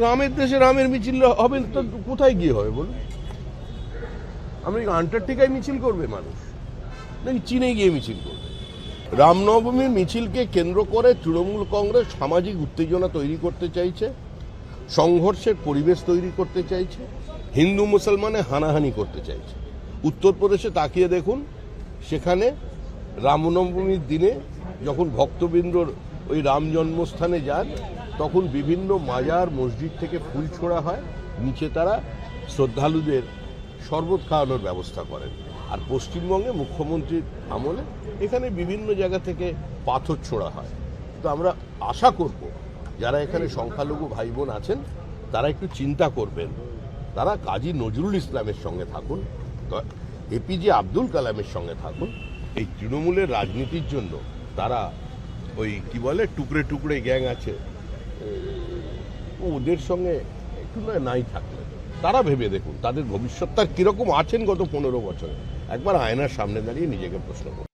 রামের দেশে রামের মিছিল হবে তো কোথায় গিয়ে হবে বলুন? আমেরিকা আন্টার্কটিকায় মিছিল করবে মানুষ, নাকি চীনে গিয়ে মিছিল করবে? রামনবমীর মিছিলকে কেন্দ্র করে তৃণমূল কংগ্রেস সামাজিক উত্তেজনা তৈরি করতে চাইছে, সংঘর্ষের পরিবেশ তৈরি করতে চাইছে, হিন্দু মুসলমানে হানাহানি করতে চাইছে। উত্তরপ্রদেশে তাকিয়ে দেখুন, সেখানে রামনবমীর দিনে যখন ভক্তবৃন্দর ওই রাম জন্মস্থানে যান, তখন বিভিন্ন মাজার মসজিদ থেকে ফুল ছোড়া হয়, নিচে তারা শ্রদ্ধালুদের শরবত খাওয়ানোর ব্যবস্থা করেন। আর পশ্চিমবঙ্গে মুখ্যমন্ত্রীর আমলে এখানে বিভিন্ন জায়গা থেকে পাথর ছোড়া হয়। তো আমরা আশা করব যারা এখানে সংখ্যালঘু ভাই বোন আছেন তারা একটু চিন্তা করবেন, তারা কাজী নজরুল ইসলামের সঙ্গে থাকুন, এপিজে আব্দুল কালামের সঙ্গে থাকুন। এই তৃণমূলের রাজনীতির জন্য তারা ওই কি বলে টুকরে টুকরে গ্যাং আছে, ওদের সঙ্গে একটু নাই থাকলে তারা ভেবে দেখুন তাদের ভবিষ্যৎ তার কীরকম আছেন গত 15 বছরে। একবার আয়নার সামনে দাঁড়িয়ে নিজেকে প্রশ্ন করুন।